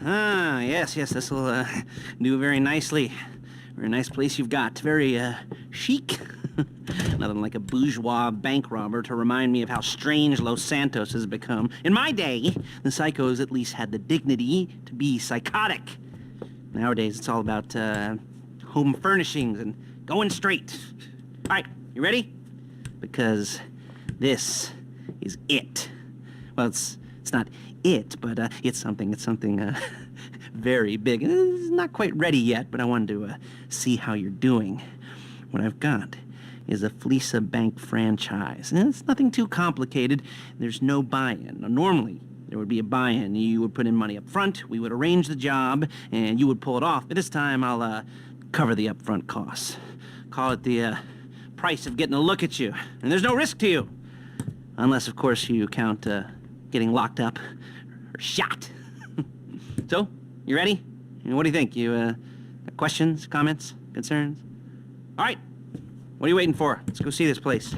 Ah, yes, this'll do very nicely. Very nice place you've got. Very chic. Nothing like a bourgeois bank robber to remind me of how strange Los Santos has become. In my day, the psychos at least had the dignity to be psychotic. Nowadays, it's all about home furnishings and going straight. All right, you ready? Because this is it. Well, it's not it, but it's something very big. It's not quite ready yet, but I wanted to see how you're doing. What I've got is a Fleeca bank franchise. And it's nothing too complicated. There's no buy-in. Now, normally, there would be a buy-in. You would put in money up front, we would arrange the job, and you would pull it off. But this time, I'll cover the upfront costs. Call it the price of getting a look at you. And there's no risk to you. Unless, of course, you count getting locked up or shot. So, you ready? What do you think? You got questions, comments, concerns? All right. What are you waiting for? Let's go see this place.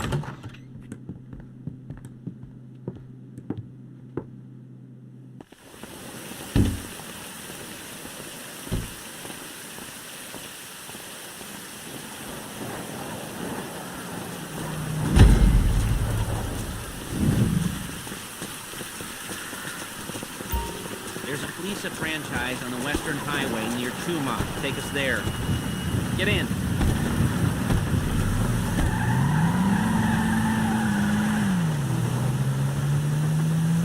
There's a Fleeca franchise on the Western Highway near Kuruma. Take us there. Get in.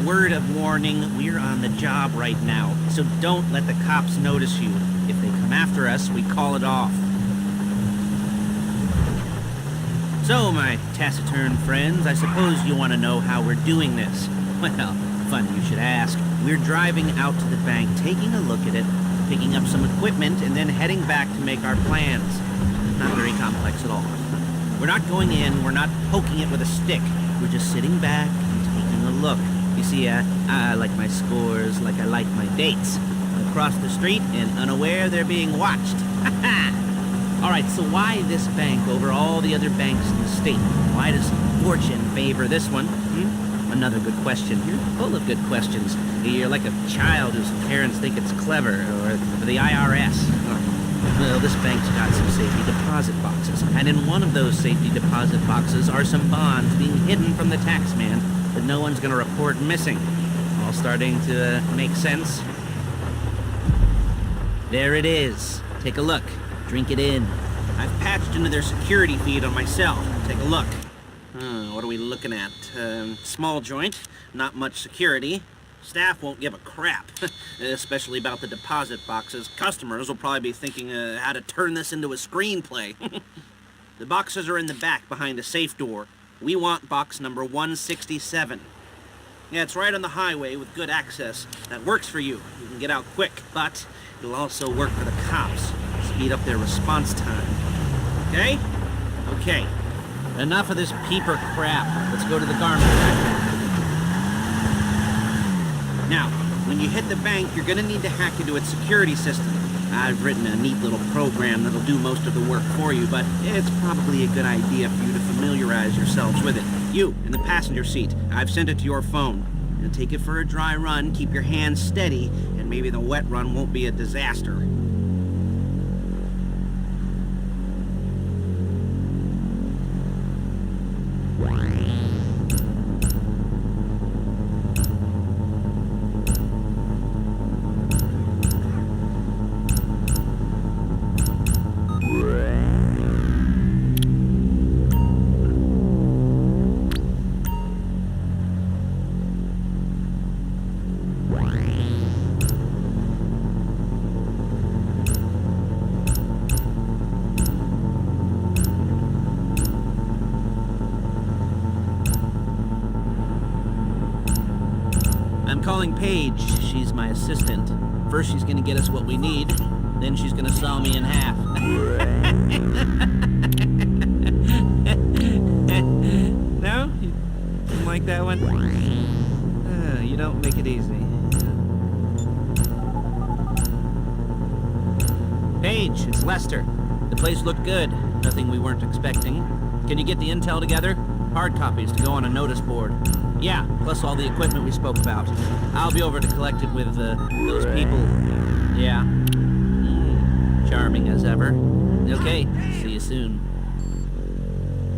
Word of warning, we're on the job right now, so don't let the cops notice you. If they come after us, we call it off. So, my taciturn friends, I suppose you want to know how we're doing this. Well, funny you should ask. We're driving out to the bank, taking a look at it, picking up some equipment, and then heading back to make our plans. Not very complex at all. We're not going in, we're not poking it with a stick. We're just sitting back and taking a look. You see, I like my scores like I like my dates. Across the street and unaware they're being watched. All right, so why this bank over all the other banks in the state? Why does fortune favor this one? Another good question. You're full of good questions. You're like a child whose parents think it's clever, or the IRS. Well, this bank's got some safety deposit boxes, and in one of those safety deposit boxes are some bonds being hidden from the tax man that no one's gonna report missing. All starting to make sense? There it is. Take a look. Drink it in. I've patched into their security feed on my cell. Take a look. What are we looking at? Small joint, not much security. Staff won't give a crap, especially about the deposit boxes. Customers will probably be thinking how to turn this into a screenplay. The boxes are in the back behind the safe door. We want box number 167. Yeah, it's right on the highway with good access. That works for you. You can get out quick, but it'll also work for the cops. Speed up their response time. Okay? Okay. Enough of this peeper crap. Let's go to the garment factory. Now, when you hit the bank, you're gonna need to hack into its security system. I've written a neat little program that'll do most of the work for you, but it's probably a good idea for you to familiarize yourselves with it. You, in the passenger seat, I've sent it to your phone. Now take it for a dry run, keep your hands steady, and maybe the wet run won't be a disaster. Calling Paige. She's my assistant. First she's gonna get us what we need, then she's gonna saw me in half. No? You didn't like that one? You don't make it easy. Paige, it's Lester. The place looked good. Nothing we weren't expecting. Can you get the intel together? Hard copies to go on a notice board. Yeah, plus all the equipment we spoke about. I'll be over to collect it with those people. Yeah. Charming as ever. Okay, see you soon.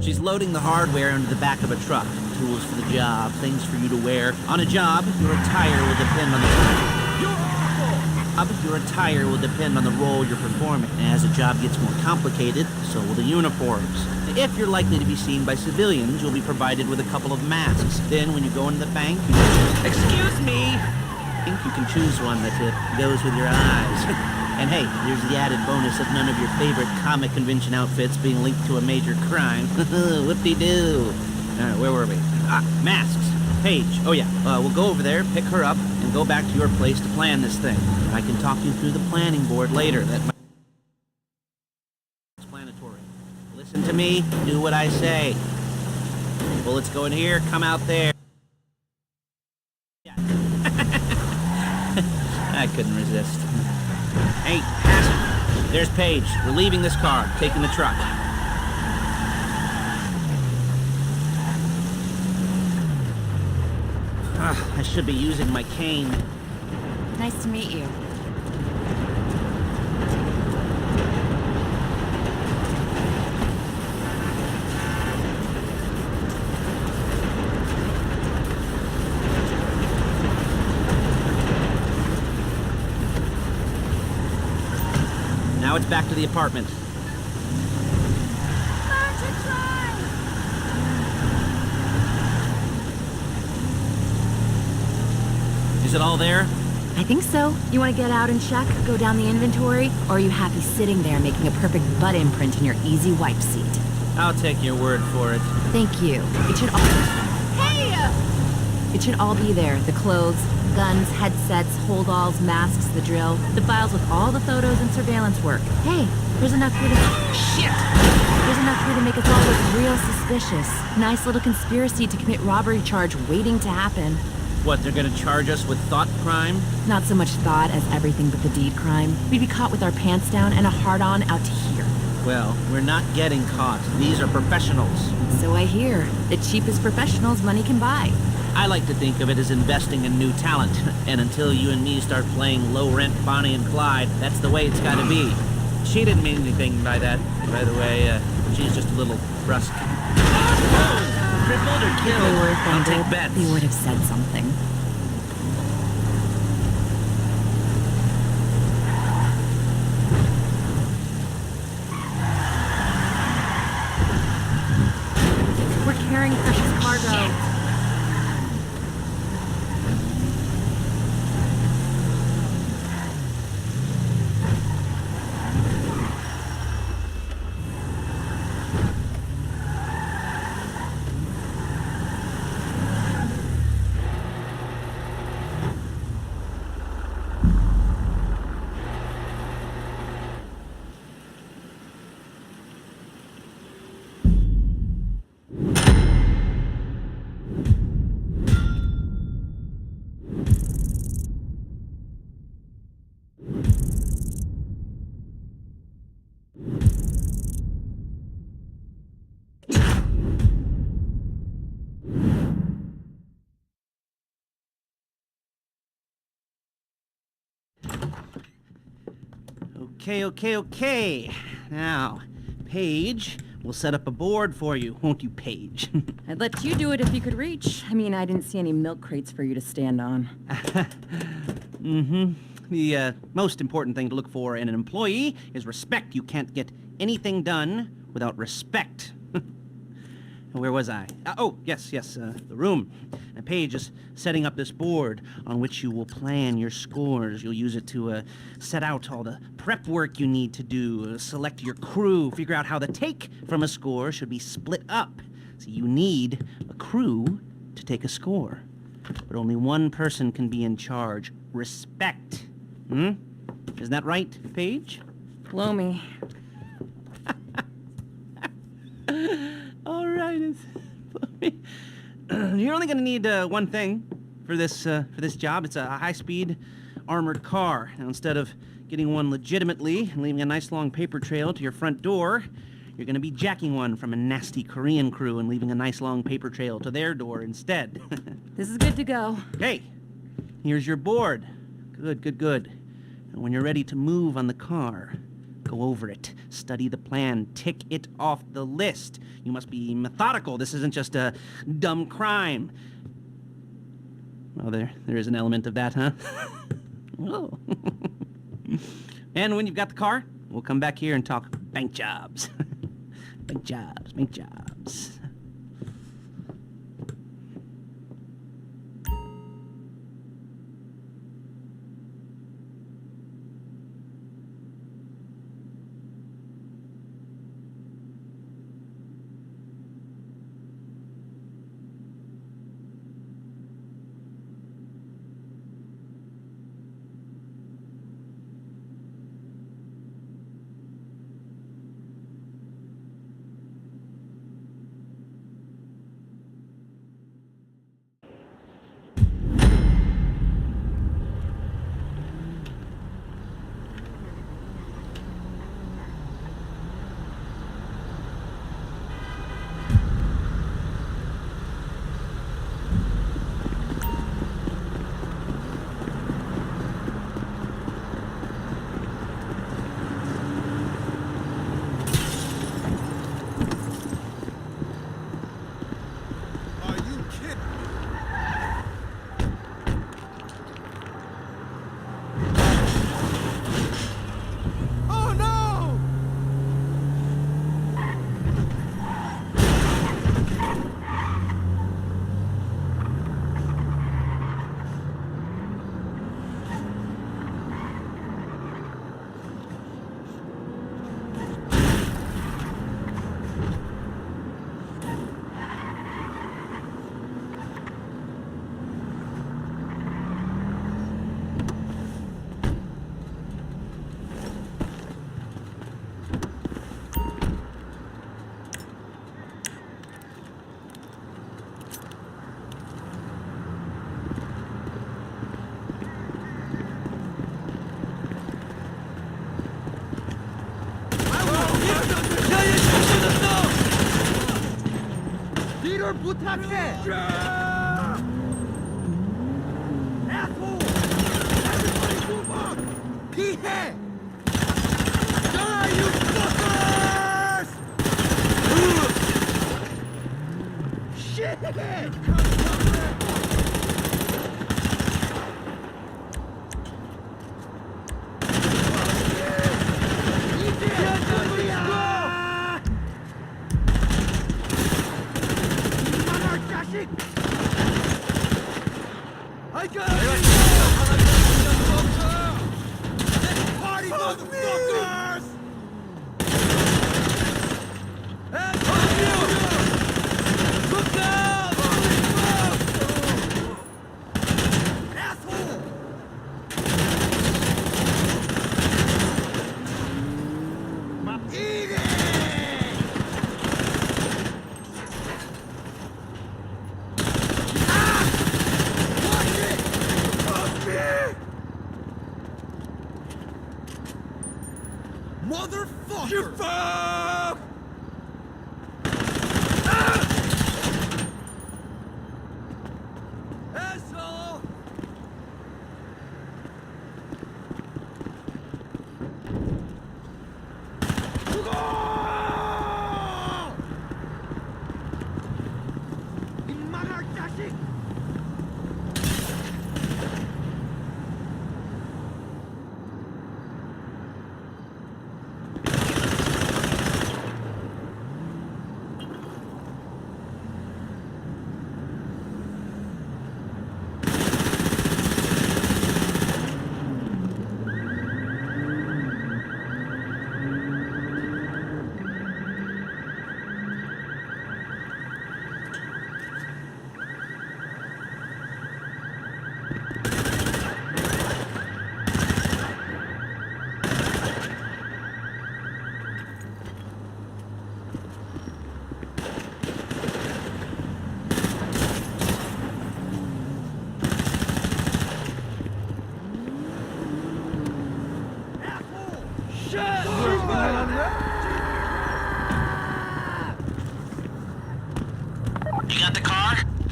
She's loading the hardware into the back of a truck. Tools for the job, things for you to wear. On a job, your attire will depend on the role you're performing. As the job gets more complicated, so will the uniforms. If you're likely to be seen by civilians, you'll be provided with a couple of masks. Then, when you go into the bank, excuse me! I think you can choose one that goes with your eyes. And hey, there's the added bonus of none of your favorite comic convention outfits being linked to a major crime. Whoop-de-doo. Where were we? Masks. Paige. Oh yeah, we'll go over there, pick her up, and go back to your place to plan this thing. I can talk you through the planning board later. That might be explanatory. Listen to me, do what I say. Bullets go in here, come out there. I couldn't resist. Hey, passenger. There's Paige. We're leaving this car, taking the truck. I should be using my cane. Nice to meet you. Now it's back to the apartment. Is it all there? I think so. You want to get out and check? Go down the inventory? Or are you happy sitting there making a perfect butt imprint in your easy wipe seat? I'll take your word for it. Thank you. It should all... Hey! It should all be there. The clothes, guns, headsets, hold-alls, masks, the drill. The files with all the photos and surveillance work. Hey, there's enough here to... Shit! There's enough here to make us all look real suspicious. Nice little conspiracy to commit robbery charge waiting to happen. What, they're gonna charge us with thought crime? Not so much thought as everything but the deed crime. We'd be caught with our pants down and a hard-on out to here. Well, we're not getting caught. These are professionals. So I hear. The cheapest professionals money can buy. I like to think of it as investing in new talent. And until you and me start playing low-rent Bonnie and Clyde, that's the way it's gotta be. She didn't mean anything by that, by the way. She's just a little brusque. Crippled or killed? They were I'll offended. take bets. They would have said something. We're carrying precious cargo. Okay. Now, Paige, we'll set up a board for you, won't you, Paige? I'd let you do it if you could reach. I mean, I didn't see any milk crates for you to stand on. The most important thing to look for in an employee is respect. You can't get anything done without respect. Where was I? Yes, the room. And Paige is setting up this board on which you will plan your scores. You'll use it to set out all the prep work you need to do, select your crew, figure out how the take from a score should be split up. So you need a crew to take a score. But only one person can be in charge. Respect. Isn't that right, Paige? Blow me. All right, you're only gonna need one thing for this job. It's a high-speed armored car. Now, instead of getting one legitimately and leaving a nice long paper trail to your front door, You're gonna be jacking one from a nasty Korean crew and leaving a nice long paper trail to their door instead. This is good to go. Hey, here's your board. Good, good, good. And when you're ready to move on the car, go over it, study the plan, tick it off the list. You must be methodical. This isn't just a dumb crime. Well, there is an element of that, huh? Oh. And when you've got the car, we'll come back here and talk bank jobs. Bank jobs, bank jobs. 부탁해! Asshole! Everybody move up! 피해! Die, you fuckers! Shit! I got it! Party, motherfuckers! Look out! Asshole! Eat it! Motherfucker! You fuck! Asshole! 이 망할 자식! Shit!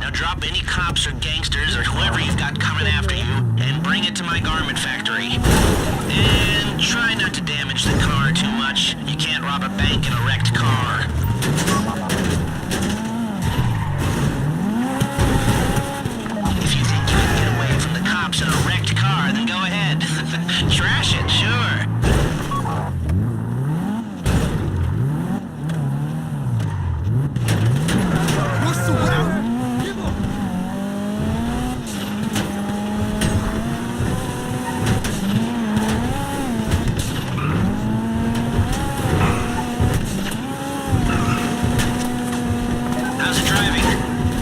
Now drop any cops or gangsters or whoever you've got coming after you and bring it to my garment factory. And try not to damage the car too much. You can't rob a bank in a wrecked car. If you think you can get away from the cops in a wrecked car, then go ahead. Trash it, sure. How's it driving?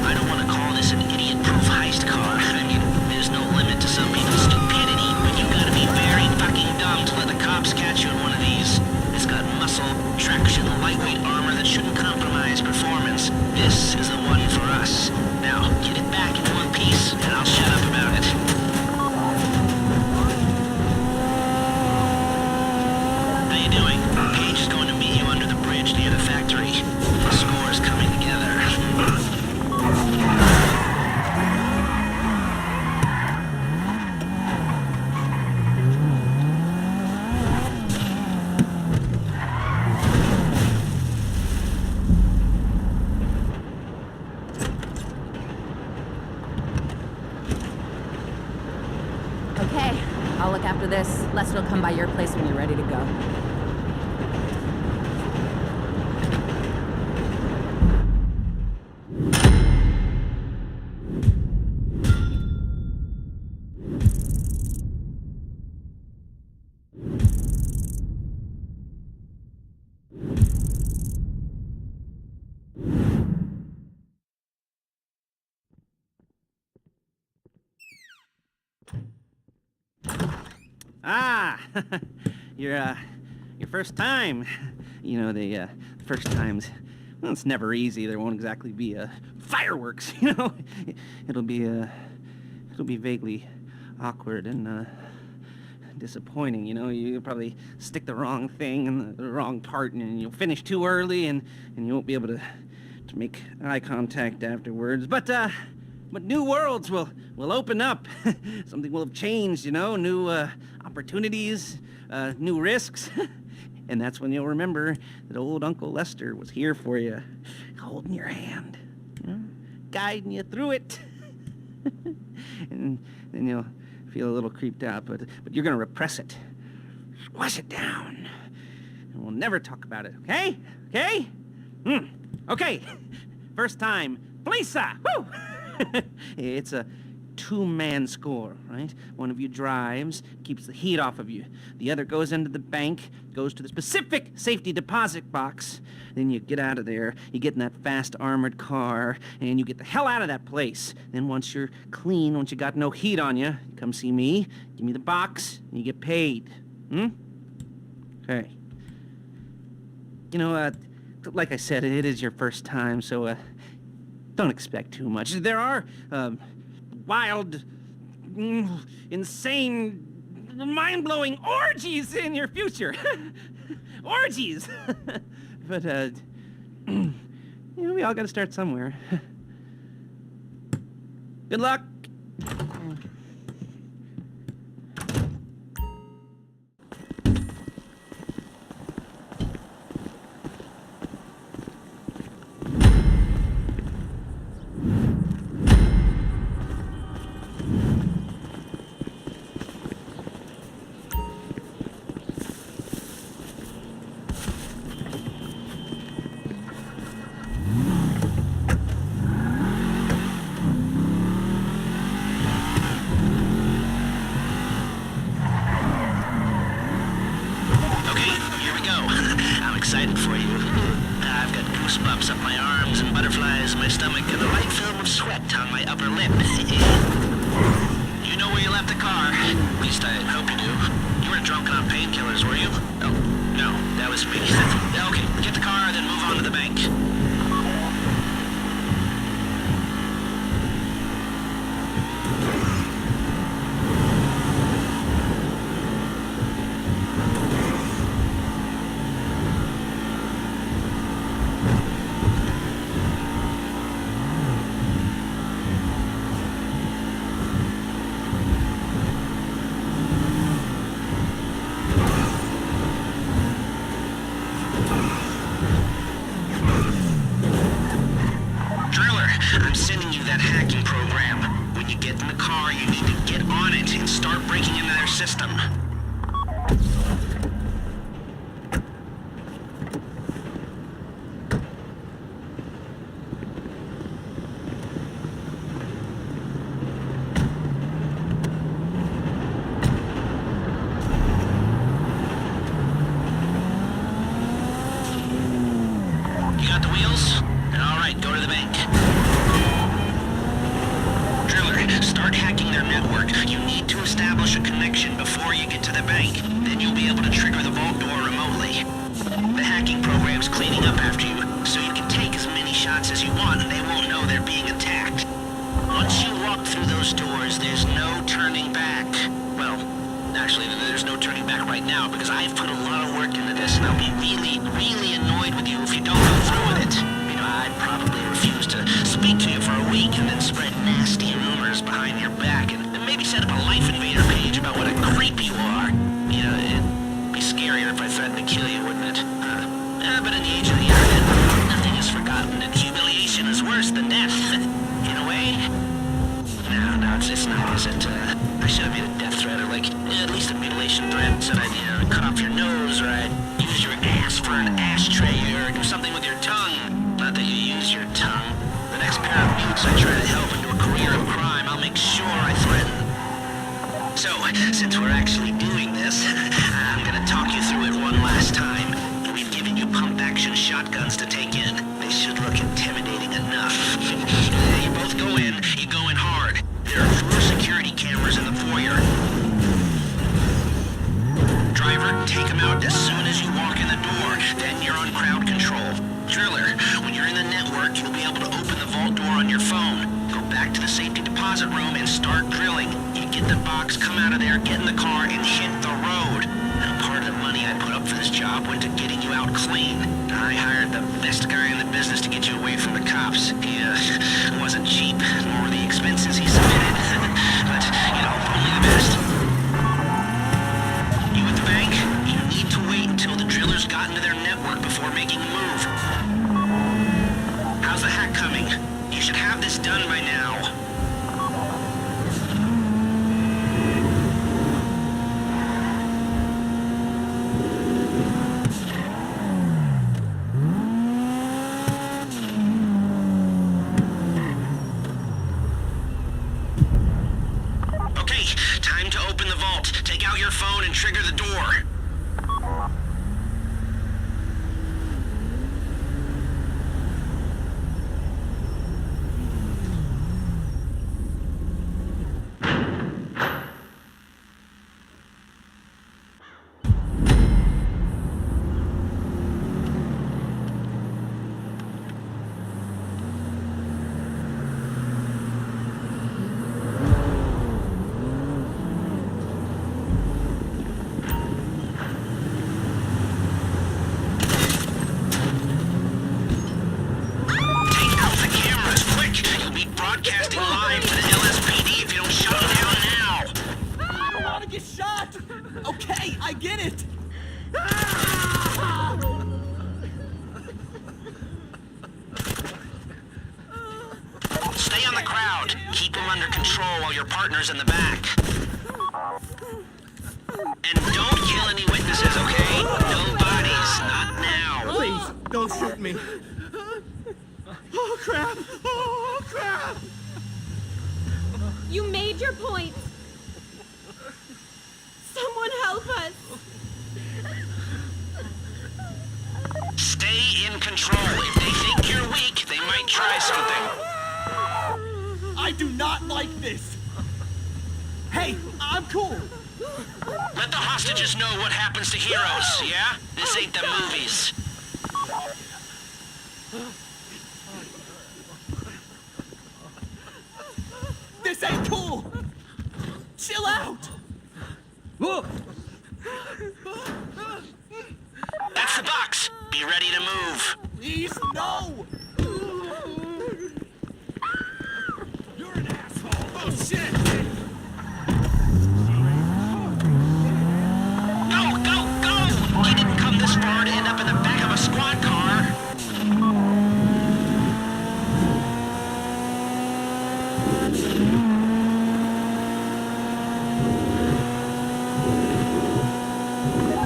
I don't want to call this an idiot-proof heist car. I mean, there's no limit to some people's stupidity, but you gotta be very fucking dumb to let the cops catch you in one of these. It's got muscle, traction, lightweight armor that shouldn't compromise performance. This is the one for us. Now, get it back in one piece, and I'll shut up about it. How you doing? Paige is going to meet you under the bridge near the factory. The score's coming together. Okay, I'll look after this. Lester will come by your place when you're ready to go. Ah, your first time. You know, the first times, well, it's never easy. There won't exactly be fireworks, you know. It'll be vaguely awkward and disappointing, you know. You'll probably stick the wrong thing in the wrong part, and you'll finish too early, and you won't be able to make eye contact afterwards. But new worlds will open up. Something will have changed, you know. New opportunities, new risks. And that's when you'll remember that old Uncle Lester was here for you, holding your hand, you know, guiding you through it. And then you'll feel a little creeped out, but you're gonna repress it, squash it down, and we'll never talk about it. Okay? Okay? Okay. First time, Fleeca. Woo! It's a two-man score, right? One of you drives, keeps the heat off of you. The other goes into the bank, goes to the specific safety deposit box. Then you get out of there, you get in that fast armored car, and you get the hell out of that place. Then once you're clean, once you got no heat on you, come see me, give me the box, and you get paid. Okay. You know, like I said, it is your first time, so, don't expect too much. There are, wild, insane, mind-blowing orgies in your future. Orgies! But, you know, we all gotta start somewhere. Good luck! Excited for you. I've got goosebumps up my arms and butterflies in my stomach and a light film of sweat on my upper lip. You know where you left the car. At least I hope you do. You weren't drunk on painkillers, were you? Oh, no, that was me. Okay, get the car, then move on to the bank. hacking program. When you get in the car, you need to get on it and start breaking into their system. You got the wheels? All right, go to the bank. Driller, start hacking their network. You need to establish a connection before you get to the bank. Then you'll be able to trigger the vault door remotely. The hacking program's cleaning up after you, so you can take as many shots as you want and they won't know they're being attacked. Once you walk through those doors, there's no turning back. Well, actually, there's no turning back right now because I've put a lot of work into this and I'll be really, really annoyed with you if you don't go through with it. You know, I'd probably refuse to speak to you for a week and then spread nasty rumors behind your back and maybe set up a Life Invader page about what a creep you are. You know, it'd be scarier if I threatened to kill you, wouldn't it? But in the age of the internet, nothing is forgotten and humiliation is worse than death. In a way. No, it's not, is it? I should have made a death threat or like, at least a mutilation threat. Said I'd, cut off your nose or I'd use your ass for an ashtray or do something with your tongue. Not that you use your tongue. The next pair of mutes I try to help into a career of crime, I'll make sure I threaten. So, since we're actually doing this, I'm gonna talk you through it one last time. We've given you pump-action shotguns to take in. They should look intimidating enough. You both go in, you go in hard. There are 4 security cameras in the foyer. Driver, take them out as soon as you walk in the door. Then you're on crowd control. Driller, when you're in the network, you'll be able to open the vault door on your phone. Go back to the safety deposit room and start drilling. You get the box, come out of there, get in the car, and hit the road. Now, part of the money I put up for this job went to getting you out clean. I hired the best guy in the business to get you away from the cops. He wasn't cheap, nor the expenses he submitted. But, only the best. You at the bank? You need to wait until the drillers got into their network before making a move. How's the hack coming? You should have this done by now. Okay, time to open the vault. Take out your phone and trigger the door. Broadcasting live to the LSPD if you don't shut them down now! I don't want to get shot! Okay, I get it! Stay on the crowd. Keep them under control while your partner's in the back. And don't kill any witnesses, okay? No bodies, not now. Please, don't shoot me. Oh, crap! Oh, crap! You made your point. Someone help us. Stay in control. If they think you're weak, they might try something. I do not like this. Hey, I'm cool. Let the hostages know what happens to heroes, yeah? This ain't the movies. This ain't cool. Chill out. That's the box. Be ready to move. Please, no. You're an asshole. Oh, shit. Go! You didn't come this far to end up in the back of a squad car.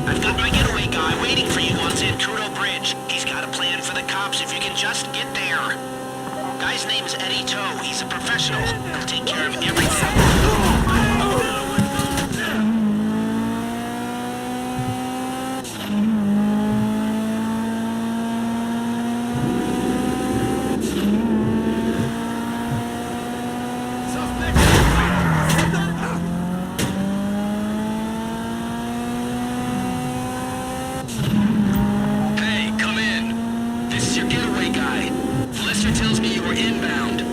I've got my getaway guy waiting for you on Zancudo Bridge. He's got a plan for the cops if you can just get there. Guy's name's Eddie Toe. He's a professional. He'll take care of everything. Hey, come in. This is your getaway guy. Lester tells me you were inbound.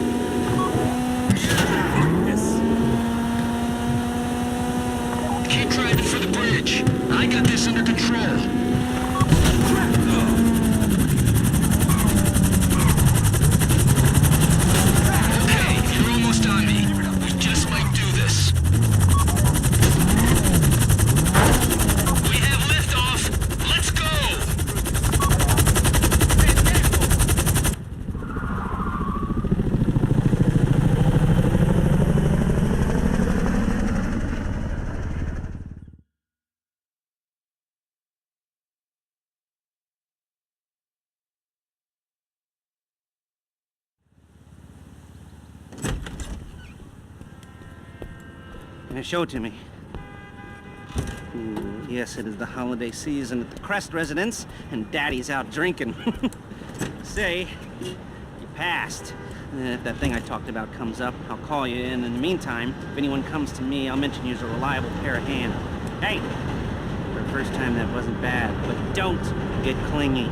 Keep driving for the bridge. I got this under control. Okay, you're almost on me. We just might do this. We have liftoff. Let's go! Now show it to me. Ooh, yes, it is the holiday season at the Crest residence, and Daddy's out drinking. Say, you passed. If that thing I talked about comes up, I'll call you, and in the meantime, if anyone comes to me, I'll mention you as a reliable pair of hands. Hey! For the first time, that wasn't bad, but don't get clingy.